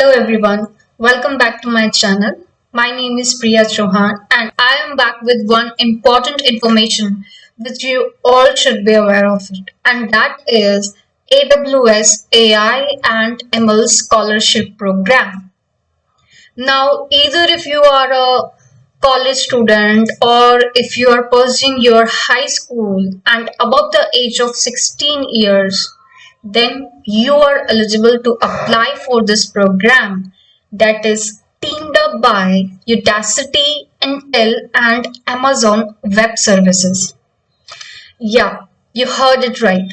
Hello everyone, welcome back to my channel. My name is Priya Chauhan and I am back with one important information which you all should be aware of it, and that is AWS AI and ML Scholarship Program. Now, either if you are a college student or if you are pursuing your high school and above the age of 16 years, then you are eligible to apply for this program that is teamed up by Udacity, Intel, and Amazon Web Services. Yeah, you heard it right.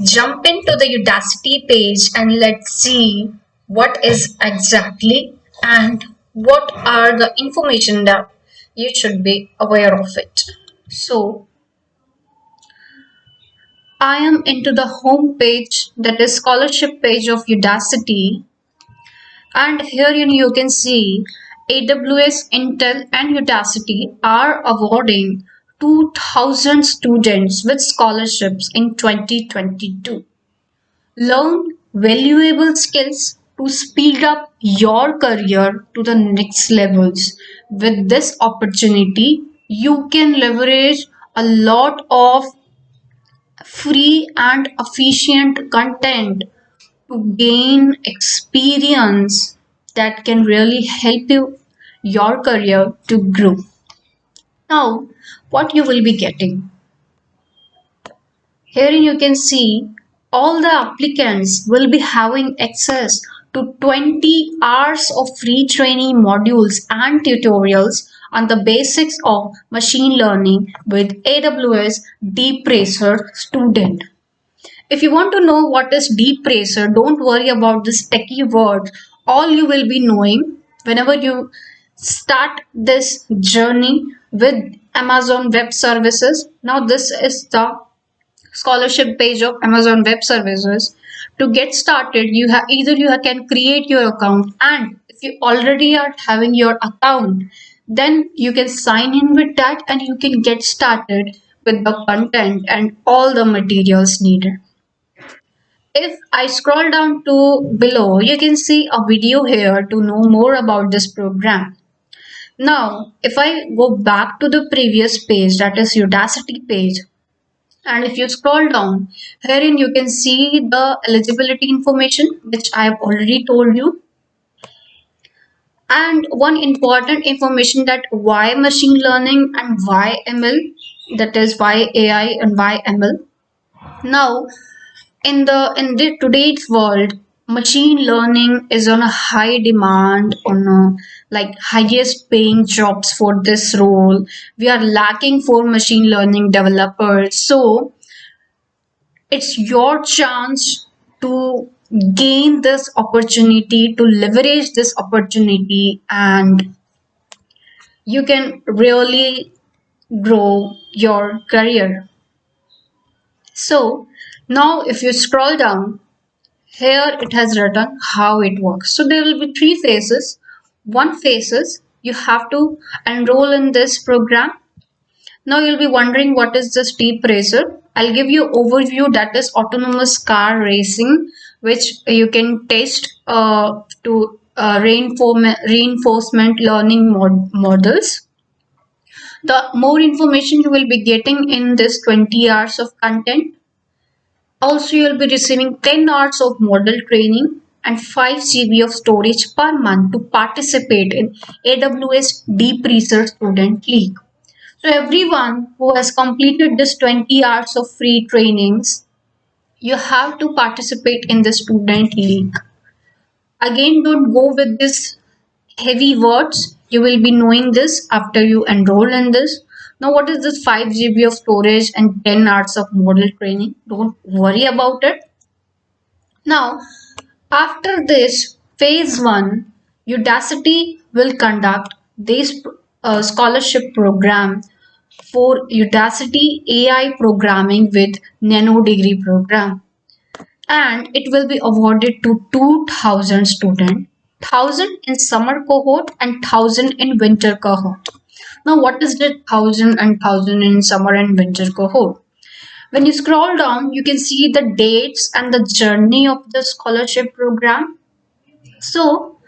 Jump into the Udacity page and let's see what is exactly and what are the information that you should be aware of it. So, I am into the home page, that is scholarship page of Udacity, and here you can see AWS, Intel, and Udacity are awarding 2,000 students with scholarships in 2022. Learn valuable skills to speed up your career to the next levels. With this opportunity, you can leverage a lot of free and efficient content to gain experience that can really help your career to grow. Now, what you will be getting? Here you can see all the applicants will be having access to 20 hours of free training modules and tutorials on the basics of machine learning with AWS Deep Racer Student. If you want to know what is Deep Racer, don't worry about this techie word. All you will be knowing whenever you start this journey with Amazon Web Services. Now this is the scholarship page of Amazon Web Services. To get started, you can create your account, and if you already are having your account, then you can sign in with that and you can get started with the content and all the materials needed. If I scroll down to below, you can see a video here to know more about this program. Now, if I go back to the previous page, that is Udacity page, and if you scroll down, herein you can see the eligibility information, which I have already told you. And one important information, that why machine learning and why ML, that is why AI and why ML. Now, in the today's world, machine learning is on a high demand, on a like highest paying jobs for this role. We are lacking for machine learning developers, so it's your chance to gain this opportunity, to leverage this opportunity, and you can really grow your career. So now if you scroll down, here it has written how it works. So there will be three phases. One phase is you have to enroll in this program. Now you'll be wondering what is this Deep Racer. I'll give you overview, that is autonomous car racing, which you can test to reinforcement learning models. The more information you will be getting in this 20 hours of content. Also, you'll be receiving 10 hours of model training and 5 GB of storage per month to participate in AWS Deep Research Student League. So everyone who has completed this 20 hours of free trainings, you have to participate in the student league. Again, don't go with this heavy words. You will be knowing this after you enroll in this. Now, what is this 5 GB of storage and 10 hours of model training? Don't worry about it. Now, after this phase 1, Udacity will conduct this scholarship program for Udacity AI programming with Nano Degree program, and it will be awarded to 2,000 students, 1,000 in summer cohort and 1,000 in winter cohort. Now, what is the 1,000 and 1,000 in summer and winter cohort? When you scroll down, you can see the dates and the journey of the scholarship program. So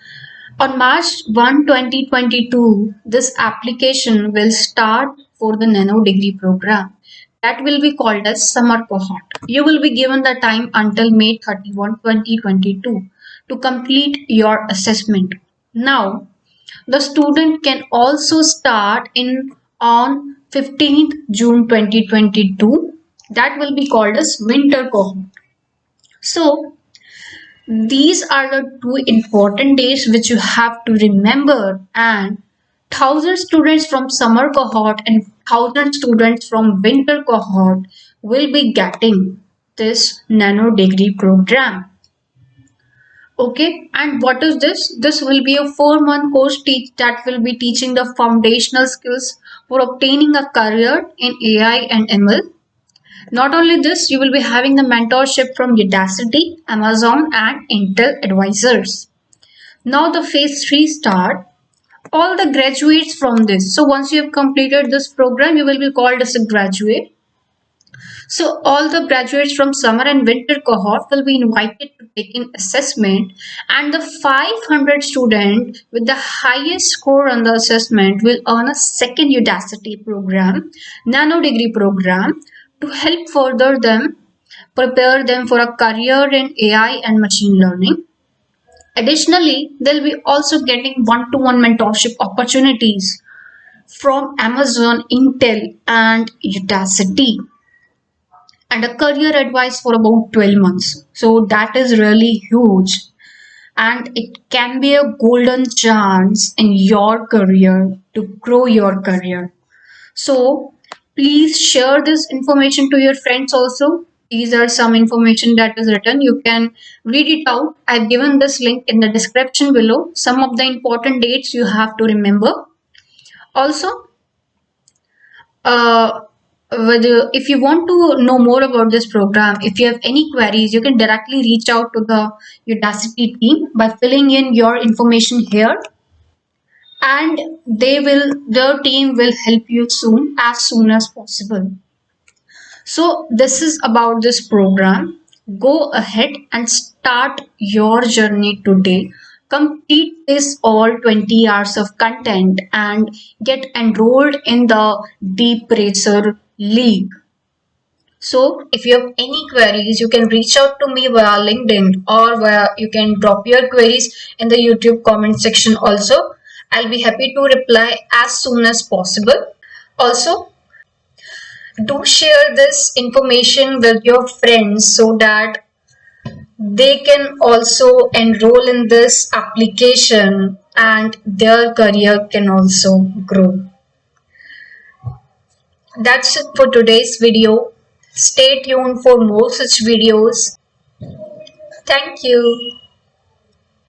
on March 1, 2022, this application will start for the nano degree program that will be called as summer cohort. You will be given the time until May 31, 2022 to complete your assessment. Now, the student can also start in on 15th June 2022. That will be called as winter cohort. So, these are the two important days which you have to remember, and 1,000 students from summer cohort and 1,000 students from winter cohort will be getting this nano degree program. Okay, and what is this? This will be a 4-month course that will be teaching the foundational skills for obtaining a career in AI and ML. Not only this, you will be having the mentorship from Udacity, Amazon, and Intel advisors. Now the phase 3 start. All the graduates from this. So once you have completed this program, you will be called as a graduate. So all the graduates from summer and winter cohort will be invited to take an assessment, and the 500 student with the highest score on the assessment will earn a second Udacity program, nano degree program, to help further them, prepare them for a career in AI and machine learning. Additionally, they'll be also getting one-to-one mentorship opportunities from Amazon, Intel, and Udacity, and a career advice for about 12 months. So that is really huge, and it can be a golden chance in your career to grow your career. So please share this information to your friends also. These are some information that is written. You can read it out. I've given this link in the description below. Some of the important dates you have to remember. Also, uh, if you want to know more about this program, if you have any queries, you can directly reach out to the Udacity team by filling in your information here, and their team will help you as soon as possible. So this is about this program. Go ahead and start your journey today. Complete this all 20 hours of content and get enrolled in the Deep Racer League. So if you have any queries, you can reach out to me via LinkedIn, or you can drop your queries in the YouTube comment section also. I'll be happy to reply as soon as possible. Also, do share this information with your friends so that they can also enroll in this application and their career can also grow. That's it for today's video. Stay tuned for more such videos. Thank you.